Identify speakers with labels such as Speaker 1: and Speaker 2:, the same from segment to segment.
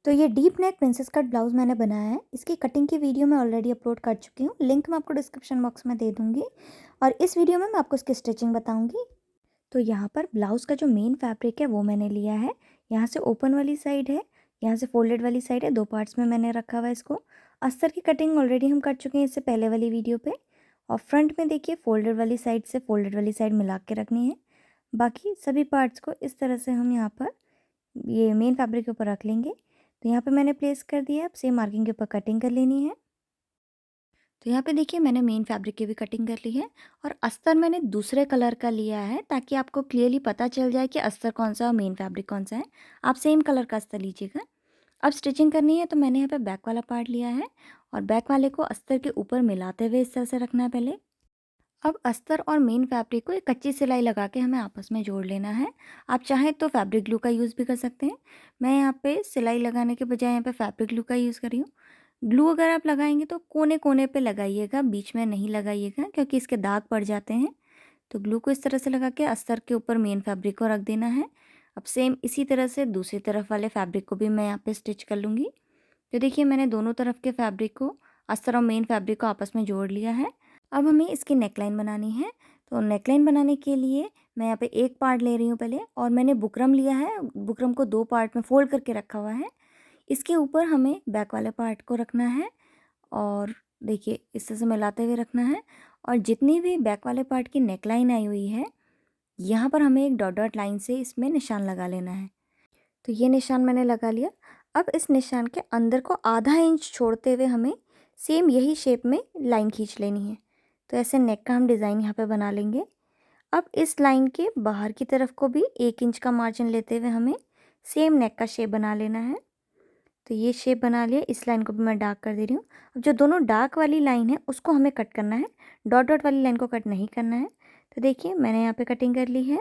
Speaker 1: तो ये deep neck princess cut blouse मैंने बनाया है। इसकी कटिंग की वीडियो मैं ऑलरेडी अपलोड कर चुकी हूँ। लिंक मैं आपको डिस्क्रिप्शन बॉक्स में दे दूँगी और इस वीडियो में मैं आपको इसकी स्टिचिंग बताऊँगी। तो यहाँ पर ब्लाउज़ का जो मेन फैब्रिक है वो मैंने लिया है। यहाँ से ओपन वाली साइड है, यहाँ से फोल्डेड वाली साइड है, 2 पार्ट्स में मैंने रखा हुआ है इसको। अस्तर की कटिंग ऑलरेडी हम कर चुके हैं इससे पहले वाली वीडियो पे। और फ्रंट में देखिए फोल्डेड वाली साइड से फोल्डेड वाली साइड मिला के रखनी है। बाकी सभी पार्ट्स को इस तरह से हम यहाँ पर ये मेन फैब्रिक के ऊपर रख लेंगे। तो यहाँ पे मैंने प्लेस कर दिया है। अब सेम मार्किंग के ऊपर कटिंग कर लेनी है। तो यहाँ पे देखिए मैंने मेन फैब्रिक की भी कटिंग कर ली है और अस्तर मैंने दूसरे कलर का लिया है ताकि आपको क्लियरली पता चल जाए कि अस्तर कौन सा और मेन फैब्रिक कौन सा है। आप सेम कलर का अस्तर लीजिएगा। अब स्टिचिंग करनी है तो मैंने यहाँ पे बैक वाला पार्ट लिया है और बैक वाले को अस्तर के ऊपर मिलाते हुए इस तरह से रखना है पहले। अब अस्तर और मेन फैब्रिक को एक कच्ची सिलाई लगा के हमें आपस में जोड़ लेना है। आप चाहें तो फैब्रिक ग्लू का यूज़ भी कर सकते हैं। मैं यहाँ पे सिलाई लगाने के बजाय यहाँ पे फैब्रिक ग्लू का यूज़ कर रही हूँ। ग्लू अगर आप लगाएंगे तो कोने कोने पे लगाइएगा, बीच में नहीं लगाइएगा क्योंकि इसके दाग पड़ जाते हैं। तो ग्लू को इस तरह से लगा के अस्तर के ऊपर मेन फैब्रिक को रख देना है। अब सेम इसी तरह से दूसरी तरफ वाले फैब्रिक को भी मैं यहाँ पे स्टिच कर लूँगी। तो देखिए मैंने दोनों तरफ के फैब्रिक को, अस्तर और मेन फैब्रिक को आपस में जोड़ लिया है। अब हमें इसकी नेकलाइन बनानी है। तो नेकलाइन बनाने के लिए मैं यहाँ पे एक पार्ट ले रही हूँ पहले और मैंने बुकरम लिया है। बुकरम को 2 पार्ट में फोल्ड करके रखा हुआ है। इसके ऊपर हमें बैक वाले पार्ट को रखना है और देखिए इस तरह से मिलाते हुए रखना है। और जितनी भी बैक वाले पार्ट की नेकलाइन आई हुई है, यहाँ पर हमें एक डॉट डॉट लाइन से इसमें निशान लगा लेना है। तो ये निशान मैंने लगा लिया। अब इस निशान के अंदर को आधा इंच छोड़ते हुए हमें सेम यही शेप में लाइन खींच लेनी है। तो ऐसे नेक का हम डिज़ाइन यहाँ पे बना लेंगे। अब इस लाइन के बाहर की तरफ को भी 1 इंच का मार्जिन लेते हुए हमें सेम नेक का शेप बना लेना है। तो ये शेप बना लिया। इस लाइन को भी मैं डार्क कर दे रही हूँ। अब जो दोनों डार्क वाली लाइन है उसको हमें कट करना है, डॉट डॉट वाली लाइन को कट नहीं करना है। तो देखिए मैंने यहाँ पे कटिंग कर ली है।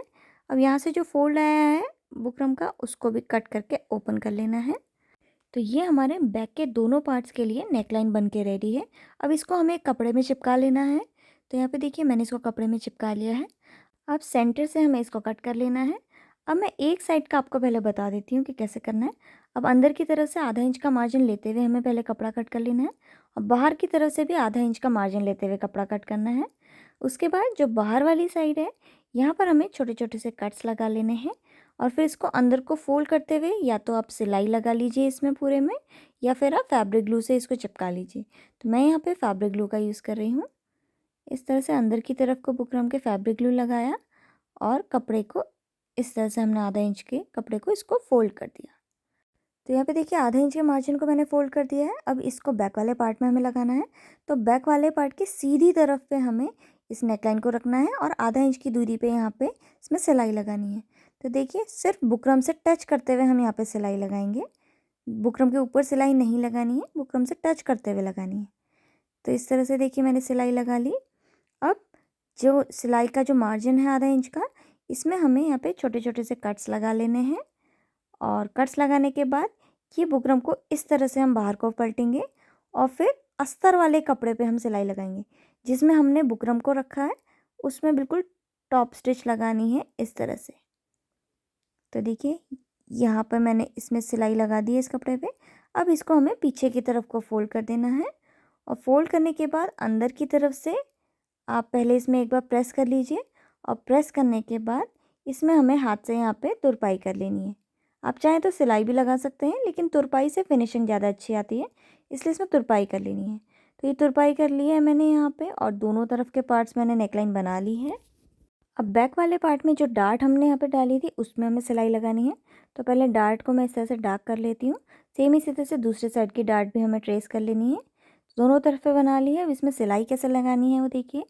Speaker 1: अब यहाँ से जो फोल्ड आया है बुकरम का उसको भी कट करके ओपन कर लेना है। तो ये हमारे बैक के दोनों पार्ट्स के लिए नेकलाइन बन के रेडी है। अब इसको हमें एक कपड़े में चिपका लेना है। तो यहाँ पे देखिए मैंने इसको कपड़े में चिपका लिया है। अब सेंटर से हमें इसको कट कर लेना है। अब मैं एक साइड का आपको पहले बता देती हूँ कि कैसे करना है। अब अंदर की तरफ से आधा इंच का मार्जिन लेते हुए हमें पहले कपड़ा कट कर लेना है और बाहर की तरफ से भी आधा इंच का मार्जिन लेते हुए कपड़ा कट करना है। उसके बाद जो बाहर वाली साइड है यहाँ पर हमें छोटे छोटे से कट्स लगा लेने हैं और फिर इसको अंदर को फोल्ड करते हुए या तो आप सिलाई लगा लीजिए इसमें पूरे में या फिर आप फैब्रिक ग्लू से इसको चिपका लीजिए। तो मैं यहाँ पे फैब्रिक ग्लू का यूज़ कर रही हूँ। इस तरह से अंदर की तरफ को बुकरम के फैब्रिक ग्लू लगाया और कपड़े को इस तरह से हमने आधा इंच के कपड़े को इसको फोल्ड कर दिया। तो यहाँ पे देखिए आधा इंच के मार्जिन को मैंने फोल्ड कर दिया है। अब इसको बैक वाले पार्ट में हमें लगाना है। तो बैक वाले पार्ट की सीधी तरफ पे हमें इस नेकलाइन को रखना है और आधा इंच की दूरी पे यहाँ पे इसमें सिलाई लगानी है। तो देखिए सिर्फ बुकरम से टच करते हुए हम यहाँ पे सिलाई लगाएंगे। बुकरम के ऊपर सिलाई नहीं लगानी है, बुकरम से टच करते हुए लगानी है। तो इस तरह से देखिए मैंने सिलाई लगा ली। अब जो सिलाई का जो मार्जिन है आधा इंच का, इसमें हमें यहाँ पे छोटे छोटे से कट्स लगा लेने हैं और कट्स लगाने के बाद ये बुकरम को इस तरह से हम बाहर को पलटेंगे और फिर अस्तर वाले कपड़े पे हम सिलाई लगाएंगे। जिसमें हमने बुकरम को रखा है उसमें बिल्कुल टॉप स्टिच लगानी है इस तरह से। तो देखिए यहाँ पर मैंने इसमें सिलाई लगा दी है इस कपड़े पे। अब इसको हमें पीछे की तरफ को फोल्ड कर देना है और फोल्ड करने के बाद अंदर की तरफ से आप पहले इसमें एक बार प्रेस कर लीजिए और प्रेस करने के बाद इसमें हमें हाथ से यहाँ पे तुरपाई कर लेनी है। आप चाहें तो सिलाई भी लगा सकते हैं लेकिन तुरपाई से फिनिशिंग ज़्यादा अच्छी आती है, इसलिए इसमें तुरपाई कर लेनी है। तो ये तुरपाई कर ली है मैंने यहाँ पे और दोनों तरफ के पार्ट्स मैंने नेकलाइन बना ली है। अब बैक वाले पार्ट में जो डार्ट हमने यहाँ पे डाली थी उसमें हमें सिलाई लगानी है। तो पहले डार्ट को मैं इस तरह से डार्क कर लेती हूँ। सेम इसी तरह से दूसरे साइड की डार्ट भी हमें ट्रेस कर लेनी है। दोनों तरफ पे बना ली है। अब इसमें सिलाई कैसे लगानी है वो देखिए।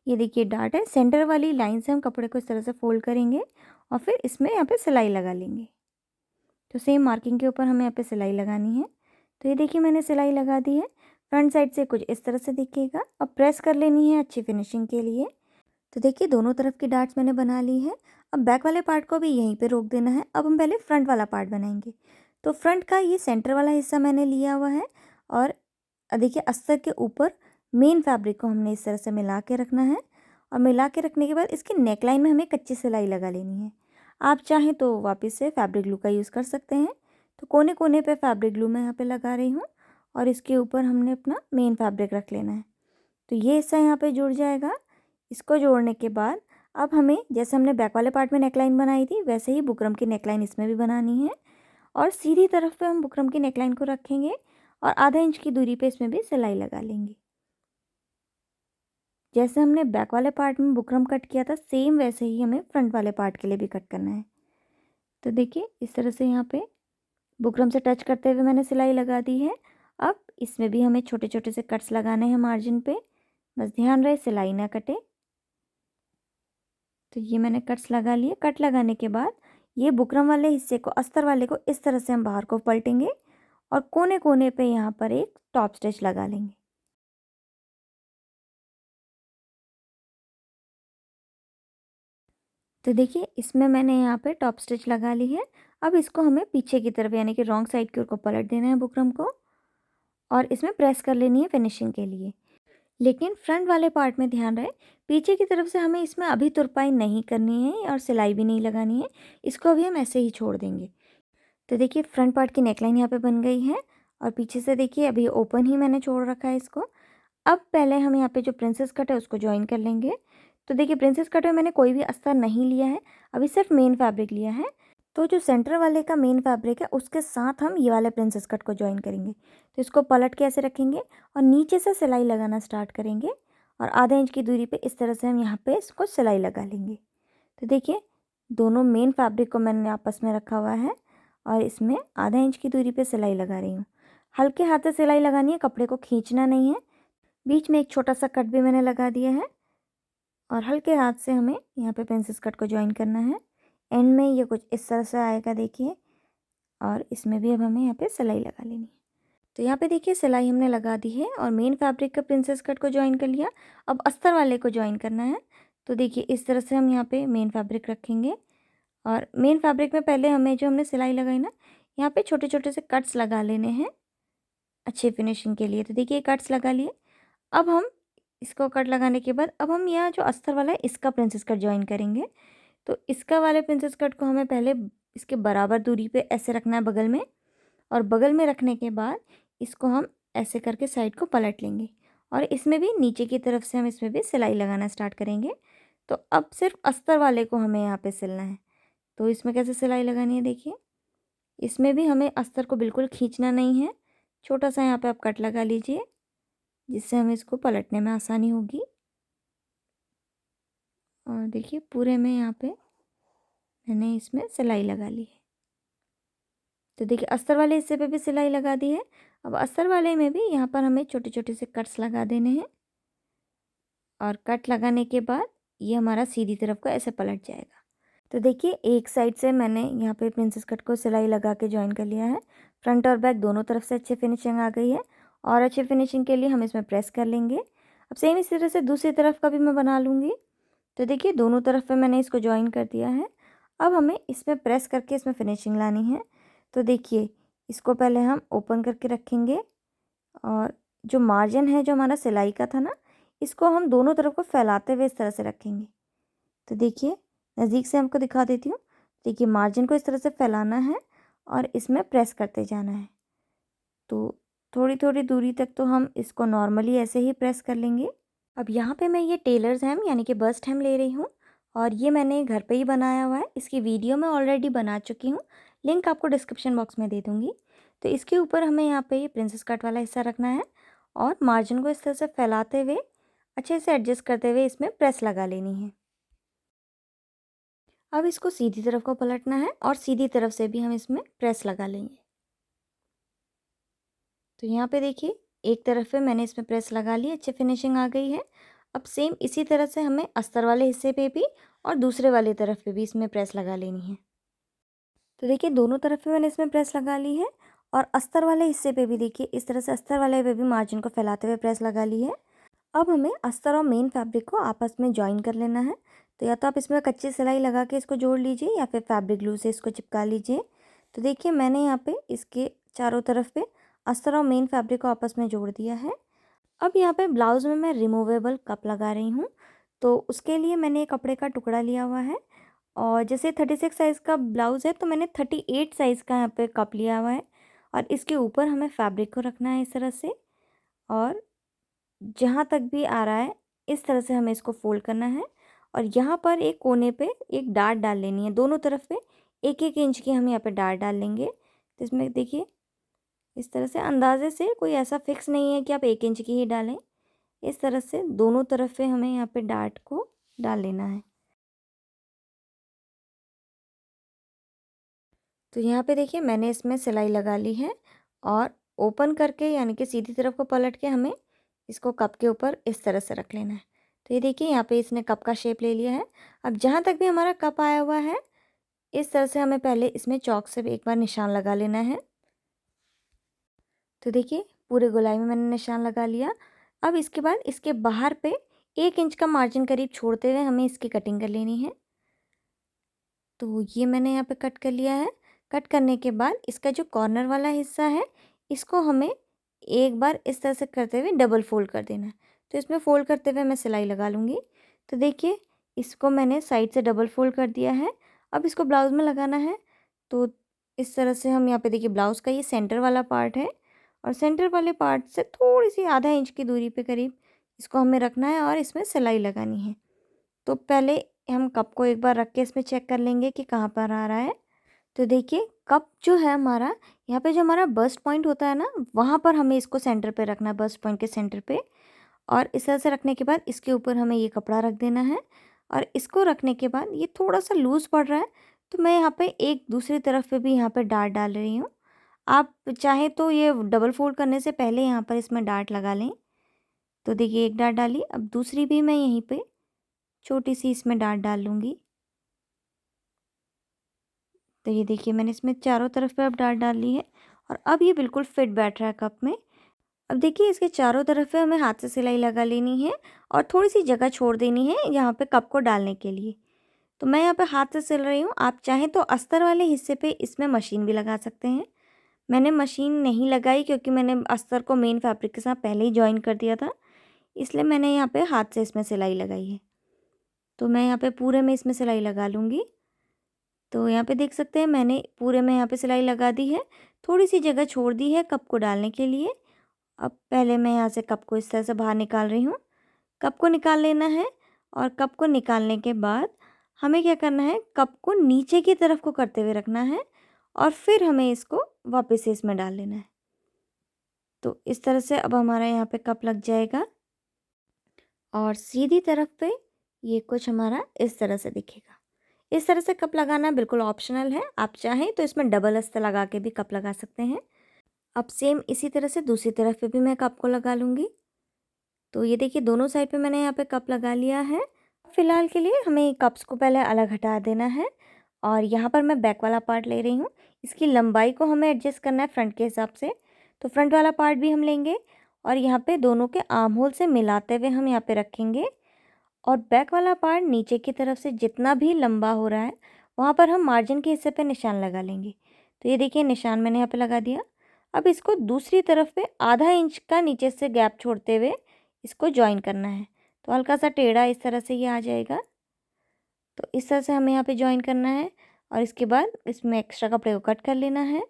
Speaker 1: ये देखिए डार्ट है, सेंटर वाली लाइन से हम कपड़े को इस तरह से फोल्ड करेंगे और फिर इसमें यहाँ पे सिलाई लगा लेंगे। तो सेम मार्किंग के ऊपर हमें यहाँ पे सिलाई लगानी है। तो ये देखिए मैंने सिलाई लगा दी है। फ्रंट साइड से कुछ इस तरह से दिखेगा। अब प्रेस कर लेनी है अच्छी फिनिशिंग के लिए। तो देखिए दोनों तरफ की डार्ट्स मैंने बना ली है। अब बैक वाले पार्ट को भी यहीं पे रोक देना है। अब हम पहले फ्रंट वाला पार्ट बनाएंगे। तो फ्रंट का ये सेंटर वाला हिस्सा मैंने लिया हुआ है और देखिए अस्तर के ऊपर मेन फैब्रिक को हमने इस तरह से मिला के रखना है और मिला के रखने के बाद इसकी नेकलाइन में हमें कच्ची सिलाई लगा लेनी है। आप चाहें तो वापस से फैब्रिक ग्लू का यूज़ कर सकते हैं। तो कोने कोने पे फैब्रिक ग्लू मैं यहाँ पे लगा रही हूँ और इसके ऊपर हमने अपना मेन फैब्रिक रख लेना है। तो ये हिस्सा यहाँ पे जुड़ जाएगा। इसको जोड़ने के बाद अब हमें जैसे हमने बैक वाले पार्ट में नेकलाइन बनाई थी वैसे ही बुकरम की नेकलाइन इसमें भी बनानी है और सीधी तरफ पे हम बुकरम की नेकलाइन को रखेंगे और आधा इंच की दूरी पे इसमें भी सिलाई लगा लेंगे। जैसे हमने बैक वाले पार्ट में बुकरम कट किया था सेम वैसे ही हमें फ्रंट वाले पार्ट के लिए भी कट करना है। तो देखिए इस तरह से यहाँ पे बुकरम से टच करते हुए मैंने सिलाई लगा दी है। अब इसमें भी हमें छोटे छोटे से कट्स लगाने हैं मार्जिन पे, बस ध्यान रहे सिलाई ना कटे। तो ये मैंने कट्स लगा लिए। कट लगाने के बाद ये बुकरम वाले हिस्से को अस्तर वाले को इस तरह से हम बाहर को पलटेंगे और कोने कोने पे यहाँ पर एक टॉप स्टिच लगा लेंगे। तो देखिए इसमें मैंने यहाँ पे टॉप स्टिच लगा ली है। अब इसको हमें पीछे की तरफ यानी कि रॉन्ग साइड की ओर को पलट देना है बुकरम को और इसमें प्रेस कर लेनी है फिनिशिंग के लिए। लेकिन फ्रंट वाले पार्ट में ध्यान रहे पीछे की तरफ से हमें इसमें अभी तुरपाई नहीं करनी है और सिलाई भी नहीं लगानी है, इसको अभी हम ऐसे ही छोड़ देंगे। तो देखिए फ्रंट पार्ट की नेकलाइन यहाँ पे बन गई है और पीछे से देखिए अभी ओपन ही मैंने छोड़ रखा है इसको। अब पहले हम यहाँ पे जो प्रिंसेस कट है उसको ज्वाइन कर लेंगे। तो देखिए प्रिंसेस कट में मैंने कोई भी अस्तर नहीं लिया है, अभी सिर्फ मेन फैब्रिक लिया है। तो जो सेंटर वाले का मेन फैब्रिक है उसके साथ हम ये वाले प्रिंसेस कट को ज्वाइन करेंगे। तो इसको पलट के ऐसे रखेंगे और नीचे से सिलाई लगाना स्टार्ट करेंगे और आधा इंच की दूरी पे इस तरह से हम यहाँ पे इसको सिलाई लगा लेंगे। तो देखिए दोनों मेन फैब्रिक को मैंने आपस में रखा हुआ है और इसमें आधा इंच की दूरी पे सिलाई लगा रही हूँ। हल्के हाथ से सिलाई लगानी है, कपड़े को खींचना नहीं है। बीच में एक छोटा सा कट भी मैंने लगा दिया है और हल्के हाथ से हमें यहाँ पे प्रिंसेस कट को ज्वाइन करना है। एंड में ये कुछ इस तरह से आएगा देखिए और इसमें भी अब हमें यहाँ पे सिलाई लगा लेनी है। तो यहाँ पे देखिए सिलाई हमने लगा दी है और मेन फैब्रिक का प्रिंसेस कट को ज्वाइन कर लिया। अब अस्तर वाले को ज्वाइन करना है। तो देखिए इस तरह से हम यहाँ पे मेन फैब्रिक रखेंगे और मेन फैब्रिक में पहले हमें जो हमने सिलाई लगाई ना यहाँ पे छोटे छोटे से कट्स लगा लेने हैं अच्छे फिनिशिंग के लिए। तो देखिए कट्स लगा लिए। अब हम इसको कट लगाने के बाद अब हम यहाँ जो अस्तर वाला है इसका प्रिंसेस कट ज्वाइन करेंगे। तो इसका वाले प्रिंसेस कट को हमें पहले इसके बराबर दूरी पे ऐसे रखना है बगल में और बगल में रखने के बाद इसको हम ऐसे करके साइड को पलट लेंगे और इसमें भी नीचे की तरफ से हम इसमें भी सिलाई लगाना स्टार्ट करेंगे। तो अब सिर्फ अस्तर वाले को हमें यहाँ पे सिलना है। तो इसमें कैसे सिलाई लगानी है देखिए, इसमें भी हमें अस्तर को बिल्कुल खींचना नहीं है, छोटा सा यहाँ पे आप कट लगा लीजिए जिससे हमें इसको पलटने में आसानी होगी। और देखिए पूरे में यहाँ पे मैंने इसमें सिलाई लगा ली है। तो देखिए अस्तर वाले हिस्से पे भी सिलाई लगा दी है। अब अस्तर वाले में भी यहाँ पर हमें छोटे छोटे से कट्स लगा देने हैं और कट लगाने के बाद ये हमारा सीधी तरफ को ऐसे पलट जाएगा। तो देखिए एक साइड से मैंने यहाँ पे प्रिंसेस कट को सिलाई लगा के ज्वाइन कर लिया है। फ्रंट और बैक दोनों तरफ से अच्छी फिनिशिंग आ गई है और अच्छी फिनिशिंग के लिए हम इसमें प्रेस कर लेंगे। अब सेम इसी तरह से दूसरी तरफ का भी मैं बना लूँगी। तो देखिए दोनों तरफ पे मैंने इसको ज्वाइन कर दिया है। अब हमें इसमें प्रेस करके इसमें फिनिशिंग लानी है। तो देखिए इसको पहले हम ओपन करके रखेंगे और जो मार्जिन है जो हमारा सिलाई का था ना इसको हम दोनों तरफ को फैलाते हुए इस तरह से रखेंगे। तो देखिए नज़दीक से आपको दिखा देती हूँ। देखिए मार्जिन को इस तरह से फैलाना है और इसमें प्रेस करते जाना है। तो थोड़ी थोड़ी दूरी तक तो हम इसको नॉर्मली ऐसे ही प्रेस कर लेंगे। अब यहाँ पे मैं ये टेलर्स हेम यानी कि बस्ट हेम ले रही हूँ और ये मैंने घर पे ही बनाया हुआ है। इसकी वीडियो मैं ऑलरेडी बना चुकी हूँ, लिंक आपको डिस्क्रिप्शन बॉक्स में दे दूँगी। तो इसके ऊपर हमें यहाँ पे ये प्रिंसेस कट वाला हिस्सा रखना है और मार्जिन को इस तरह से फैलाते हुए अच्छे से एडजस्ट करते हुए इसमें प्रेस लगा लेनी है। अब इसको सीधी तरफ को पलटना है और सीधी तरफ से भी हम इसमें प्रेस लगा लेंगे। तो यहाँ पे देखिए एक तरफ पे मैंने इसमें प्रेस लगा ली, अच्छी फिनिशिंग आ गई है। अब सेम इसी तरह से हमें अस्तर वाले हिस्से पे भी और दूसरे वाले तरफ पे भी इसमें प्रेस लगा लेनी है। तो देखिए दोनों तरफ पे मैंने इसमें प्रेस लगा ली है और अस्तर वाले हिस्से पे भी देखिए इस तरह से अस्तर वाले पे भी मार्जिन को फैलाते हुए प्रेस लगा ली है। अब हमें अस्तर और मेन फैब्रिक को आपस में ज्वाइन कर लेना है। तो या तो आप इसमें कच्ची सिलाई लगा के इसको जोड़ लीजिए या फिर फैब्रिक ग्लू से इसको चिपका लीजिए। तो देखिए मैंने यहाँ पे इसके चारों तरफ पे अस्तर और मेन फैब्रिक को आपस में जोड़ दिया है। अब यहाँ पे ब्लाउज़ में मैं रिमूवेबल कप लगा रही हूँ। तो उसके लिए मैंने एक कपड़े का टुकड़ा लिया हुआ है और जैसे 36 साइज़ का ब्लाउज़ है तो मैंने 38 साइज़ का यहाँ पे कप लिया हुआ है और इसके ऊपर हमें फैब्रिक को रखना है इस तरह से, और जहाँ तक भी आ रहा है इस तरह से हमें इसको फ़ोल्ड करना है और यहाँ पर एक कोने पे एक डाट डाल लेनी है। दोनों तरफ पे 1-1 इंच की हम यहाँ पे डाट डाल लेंगे। तो इसमें देखिए इस तरह से अंदाज़े से, कोई ऐसा फ़िक्स नहीं है कि आप 1 इंच की ही डालें। इस तरह से दोनों तरफ पे हमें यहाँ पे डाट को डाल लेना है। तो यहाँ पे देखिए मैंने इसमें सिलाई लगा ली है और ओपन करके यानी कि सीधी तरफ को पलट के हमें इसको कप के ऊपर इस तरह से रख लेना है। तो ये देखिए यहाँ पे इसने कप का शेप ले लिया है। अब जहाँ तक भी हमारा कप आया हुआ है इस तरह से हमें पहले इसमें चॉक से एक बार निशान लगा लेना है। तो देखिए पूरे गोलाई में मैंने निशान लगा लिया। अब इसके बाद इसके बाहर पे 1 इंच का मार्जिन करीब छोड़ते हुए हमें इसकी कटिंग कर लेनी है। तो ये मैंने यहाँ पे कट कर लिया है। कट करने के बाद इसका जो कॉर्नर वाला हिस्सा है इसको हमें एक बार इस तरह से करते हुए डबल फोल्ड कर देना है। तो इसमें फ़ोल्ड करते हुए मैं सिलाई लगा लूँगी। तो देखिए इसको मैंने साइड से डबल फ़ोल्ड कर दिया है। अब इसको ब्लाउज़ में लगाना है। तो इस तरह से हम यहाँ पे देखिए ब्लाउज़ का ये सेंटर वाला पार्ट है और सेंटर वाले पार्ट से थोड़ी सी आधा इंच की दूरी पे करीब इसको हमें रखना है और इसमें सिलाई लगानी है। तो पहले हम कप को एक बार रख के इसमें चेक कर लेंगे कि कहाँ पर आ रहा है। तो देखिए कप जो है हमारा, यहाँ पे जो हमारा बस्ट पॉइंट होता है ना, वहाँ पर हमें इसको सेंटर पे रखना है, बस्ट पॉइंट के सेंटर पे। और इस तरह से रखने के बाद इसके ऊपर हमें ये कपड़ा रख देना है और इसको रखने के बाद ये थोड़ा सा लूज़ पड़ रहा है तो मैं यहाँ पे एक दूसरी तरफ पे भी यहाँ पे डाट डाल रही हूँ। आप चाहें तो ये डबल फोल्ड करने से पहले यहाँ पर इसमें डाट लगा लें। तो देखिए एक डाट डाली, अब दूसरी भी मैं यहीं पे छोटी सी इसमें डाट डाल लूँगी। तो ये देखिए मैंने इसमें चारों तरफ पे अब डाट डाल ली है और अब ये बिल्कुल फिट बैठ रहा है कप में। अब देखिए इसके चारों तरफ पे हमें हाथ से सिलाई लगा लेनी है और थोड़ी सी जगह छोड़ देनी है यहाँ पे कप को डालने के लिए। तो मैं यहाँ पे हाथ से सिल रही हूँ, आप चाहें तो अस्तर वाले हिस्से पे इसमें मशीन भी लगा सकते हैं। मैंने मशीन नहीं लगाई क्योंकि मैंने अस्तर को मेन फैब्रिक के साथ पहले ही जॉइन कर दिया था, इसलिए मैंने यहाँ पे हाथ से इसमें सिलाई लगाई है। तो मैं यहाँ पे पूरे में इसमें सिलाई लगा लूँगी। तो यहाँ पे देख सकते हैं मैंने पूरे में यहाँ पे सिलाई लगा दी है, थोड़ी सी जगह छोड़ दी है कप को डालने के लिए। अब पहले मैं यहाँ से कप को इस तरह से बाहर निकाल रही हूँ। कप को निकाल लेना है और कप को निकालने के बाद हमें क्या करना है, कप को नीचे की तरफ को करते हुए रखना है और फिर हमें इसको वापस से इसमें डाल लेना है। तो इस तरह से अब हमारा यहाँ पे कप लग जाएगा और सीधी तरफ पे ये कुछ हमारा इस तरह से दिखेगा। इस तरह से कप लगाना बिल्कुल ऑप्शनल है, आप चाहें तो इसमें डबल अस्तर लगा के भी कप लगा सकते हैं। अब सेम इसी तरह से दूसरी तरफ पे भी मैं कप को लगा लूँगी। तो ये देखिए दोनों साइड पे मैंने यहाँ पे कप लगा लिया है। फ़िलहाल के लिए हमें कप्स को पहले अलग हटा देना है और यहाँ पर मैं बैक वाला पार्ट ले रही हूँ। इसकी लंबाई को हमें एडजस्ट करना है फ्रंट के हिसाब से, तो फ्रंट वाला पार्ट भी हम लेंगे और यहाँ पे दोनों के आर्म होल से मिलाते हुए हम यहाँ पे रखेंगे और बैक वाला पार्ट नीचे की तरफ से जितना भी लंबा हो रहा है वहाँ पर हम मार्जिन के हिस्से पे निशान लगा लेंगे। तो ये देखिए निशान मैंने यहाँ पे लगा दिया। अब इसको दूसरी तरफ पे आधा इंच का नीचे से गैप छोड़ते हुए इसको जॉइन करना है। तो हल्का सा टेढ़ा इस तरह से ये आ जाएगा। तो इस तरह से हमें यहाँ पे जॉइन करना है और इसके बाद इसमें एक्स्ट्रा कपड़े को कट कर लेना है।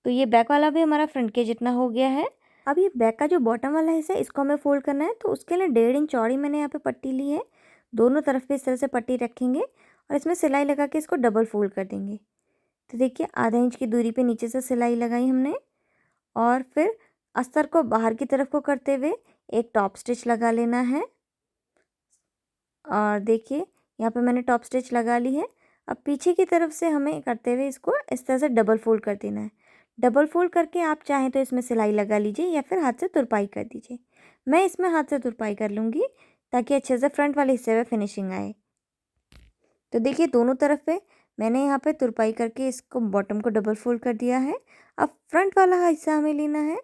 Speaker 1: तो ये बैक वाला भी हमारा फ्रंट के जितना हो गया है। अब ये बैक का जो बॉटम वाला हिस्सा है इसको हमें फोल्ड करना है, तो उसके लिए 1.5 इंच चौड़ी मैंने यहाँ पे पट्टी ली है। दोनों तरफ पे इस तरह से पट्टी रखेंगे और इसमें सिलाई लगा के इसको डबल फोल्ड कर देंगे। तो देखिए आधा इंच की दूरी पे नीचे से सिलाई लगाई हमने और फिर अस्तर को बाहर की तरफ को करते हुए एक टॉप स्टिच लगा लेना है। और देखिए यहाँ पे मैंने टॉप स्टिच लगा ली है। अब पीछे की तरफ से हमें करते हुए इसको इस तरह से डबल फोल्ड कर देना है। डबल फोल्ड करके आप चाहें तो इसमें सिलाई लगा लीजिए या फिर हाथ से तुरपाई कर दीजिए। मैं इसमें हाथ से तुरपाई कर लूँगी ताकि अच्छे से फ्रंट वाले हिस्से में फिनिशिंग आए। तो देखिए दोनों तरफ पे मैंने यहाँ पे तुरपाई करके इसको बॉटम को डबल फोल्ड कर दिया है। अब फ्रंट वाला हिस्सा हमें लेना है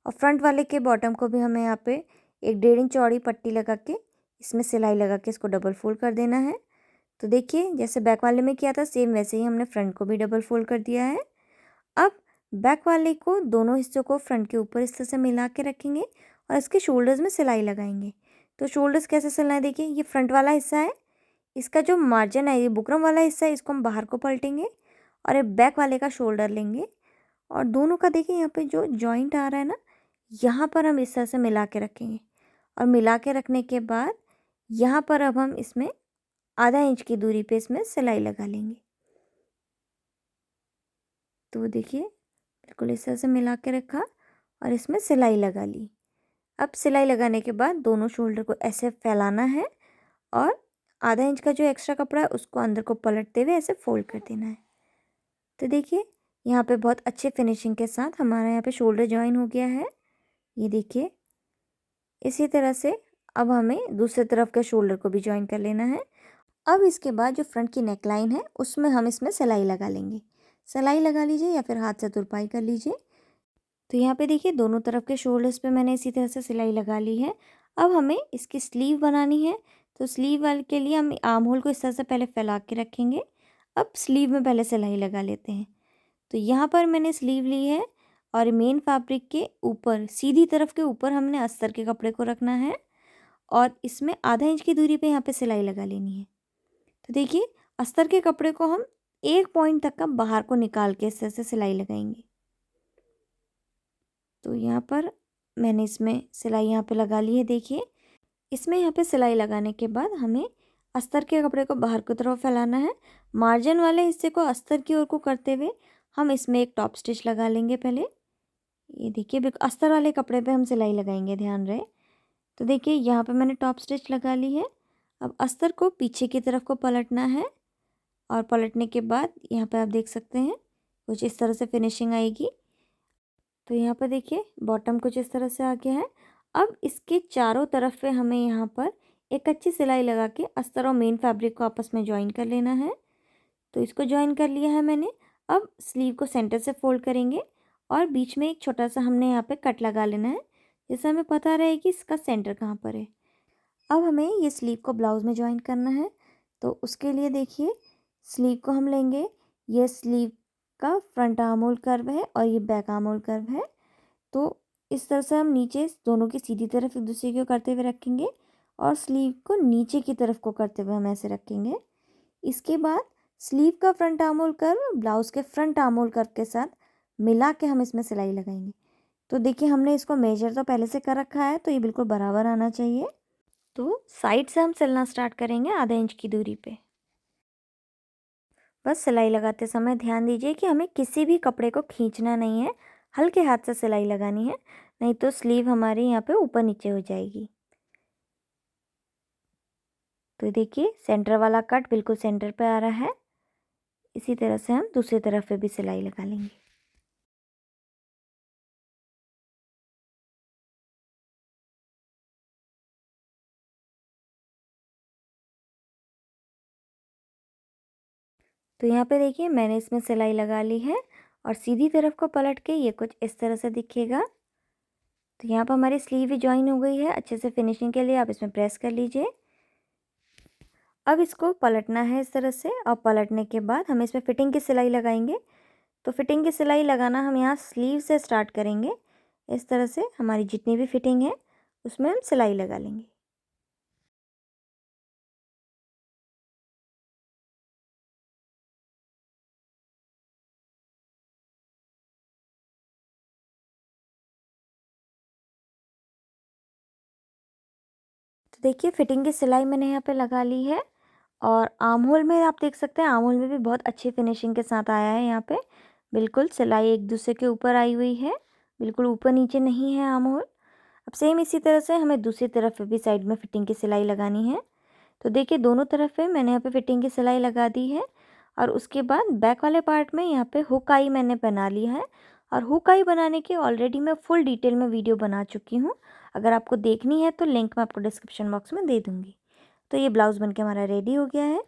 Speaker 1: और फ्रंट वाले के बॉटम को भी हमें यहाँ पे एक 1.5 इंच चौड़ी पट्टी लगा के इसमें सिलाई लगा के इसको डबल फोल्ड कर देना है। तो देखिए जैसे बैक वाले में किया था सेम वैसे ही हमने फ्रंट को भी डबल फोल्ड कर दिया है। अब बैक वाले को दोनों हिस्सों को फ्रंट के ऊपर इस तरह से मिला के रखेंगे और इसके शोल्डर्स में सिलाई लगाएंगे। तो शोल्डर्स कैसे सिलना है, देखिए ये फ्रंट वाला हिस्सा है, इसका जो मार्जिन है, ये बुकरम वाला हिस्सा है, इसको हम बाहर को पलटेंगे और ये बैक वाले का शोल्डर लेंगे और दोनों का देखिए यहाँ पे जो जॉइंट आ रहा है ना, यहाँ पर हम इस तरह से मिला के रखेंगे और मिला के रखने के बाद यहाँ पर अब हम इसमें आधा इंच की दूरी पे इसमें सिलाई लगा लेंगे। तो देखिए बिल्कुल इस तरह से मिला के रखा और इसमें सिलाई लगा ली। अब सिलाई लगाने के बाद दोनों शोल्डर को ऐसे फैलाना है और आधा इंच का जो एक्स्ट्रा कपड़ा है उसको अंदर को पलटते हुए ऐसे फोल्ड कर देना है। तो देखिए यहाँ पे बहुत अच्छे फिनिशिंग के साथ हमारा यहाँ पे शोल्डर जॉइन हो गया है। ये देखिए इसी तरह से अब हमें दूसरी तरफ के शोल्डर को भी जॉइन कर लेना है। अब इसके बाद जो फ्रंट की नेकलाइन है उसमें हम इसमें सिलाई लगा लेंगे। सिलाई लगा लीजिए या फिर हाथ से तुरपाई कर लीजिए। तो यहाँ पे देखिए दोनों तरफ के शोल्डर्स पे मैंने इसी तरह से सिलाई लगा ली है। अब हमें इसकी स्लीव बनानी है। तो स्लीव वाले के लिए हम आर्म होल को इस तरह से पहले फैला के रखेंगे। अब स्लीव में पहले सिलाई लगा लेते हैं। तो यहाँ पर मैंने स्लीव ली है और मेन फैब्रिक के ऊपर सीधी तरफ के ऊपर हमने अस्तर के कपड़े को रखना है और इसमें आधा इंच की दूरी पे यहाँ पे सिलाई लगा लेनी है। तो देखिए अस्तर के कपड़े को हम 1 पॉइंट तक का बाहर को निकाल के इस तरह से सिलाई लगाएंगे। तो यहाँ पर मैंने इसमें सिलाई यहाँ पे लगा ली है। देखिए इसमें यहाँ पे सिलाई लगाने के बाद हमें अस्तर के कपड़े को बाहर की तरफ फैलाना है। मार्जिन वाले हिस्से को अस्तर की ओर को करते हुए हम इसमें एक टॉप स्टिच लगा लेंगे पहले। ये देखिए अस्तर वाले कपड़े पे हम सिलाई लगाएंगे, ध्यान रहे। तो देखिए यहाँ पे मैंने टॉप स्टिच लगा ली है। अब अस्तर को पीछे की तरफ को पलटना है और पलटने के बाद यहाँ पे आप देख सकते हैं कुछ इस तरह से फिनिशिंग आएगी। तो यहाँ पर देखिए बॉटम कुछ इस तरह से आ गया है। अब इसके चारों तरफ पे हमें यहाँ पर एक अच्छी सिलाई लगा के अस्तर और मेन फैब्रिक को आपस में ज्वाइन कर लेना है। तो इसको ज्वाइन कर लिया है मैंने। अब स्लीव को सेंटर से फोल्ड करेंगे और बीच में एक छोटा सा हमने यहाँ पे कट लगा लेना है, जिससे हमें पता रहे कि इसका सेंटर कहाँ पर है। अब हमें ये स्लीव को ब्लाउज़ में ज्वाइन करना है। तो उसके लिए देखिए स्लीव को हम लेंगे, ये स्लीव का फ्रंट आर्म होल कर्व है और ये बैक आर्म होल कर्व है। तो इस तरह से हम नीचे दोनों की सीधी तरफ एक दूसरे को करते हुए रखेंगे और स्लीव को नीचे की तरफ को करते हुए हम ऐसे रखेंगे। इसके बाद स्लीव का front arm hole curve blouse के फ्रंट आर्म होल कर्व के साथ मिला के हम इसमें सिलाई लगाएंगे। तो देखिए हमने इसको मेजर तो पहले से कर रखा है, तो ये बिल्कुल बराबर आना चाहिए। तो साइड से हम सिलना स्टार्ट करेंगे आधा इंच की दूरी पे। बस सिलाई लगाते समय ध्यान दीजिए कि हमें किसी भी कपड़े को खींचना नहीं है, हल्के हाथ से सिलाई लगानी है, नहीं तो स्लीव हमारी यहाँ पे ऊपर नीचे हो जाएगी। तो देखिए सेंटर वाला कट बिल्कुल सेंटर पे आ रहा है। इसी तरह से हम दूसरी तरफ पे भी सिलाई लगा लेंगे। तो यहाँ पे देखिए मैंने इसमें सिलाई लगा ली है और सीधी तरफ को पलट के ये कुछ इस तरह से दिखेगा। तो यहाँ पर हमारी स्लीव भी ज्वाइन हो गई है। अच्छे से फिनिशिंग के लिए आप इसमें प्रेस कर लीजिए। अब इसको पलटना है इस तरह से और पलटने के बाद हम इसमें फिटिंग की सिलाई लगाएंगे। तो फिटिंग की सिलाई लगाना हम यहाँ स्लीव से स्टार्ट करेंगे। इस तरह से हमारी जितनी भी फिटिंग है उसमें हम सिलाई लगा लेंगे। तो देखिए फिटिंग की सिलाई मैंने यहाँ पे लगा ली है और आर्म होल में आप देख सकते हैं, आर्म होल में भी बहुत अच्छी फिनिशिंग के साथ आया है। यहाँ पे बिल्कुल सिलाई एक दूसरे के ऊपर आई हुई है, बिल्कुल ऊपर नीचे नहीं है आर्म होल। अब सेम इसी तरह से हमें दूसरी तरफ भी साइड में फिटिंग की सिलाई लगानी है। तो देखिए दोनों तरफ पे मैंने यहाँ पे फिटिंग की सिलाई लगा दी है और उसके बाद बैक वाले पार्ट में यहाँ पे हुक आई मैंने बना लिया है और हुक आई बनाने की ऑलरेडी मैं फुल डिटेल में वीडियो बना चुकी हूँ। अगर आपको देखनी है तो लिंक मैं आपको डिस्क्रिप्शन बॉक्स में दे दूँगी। तो ये ब्लाउज़ बनके हमारा रेडी हो गया है।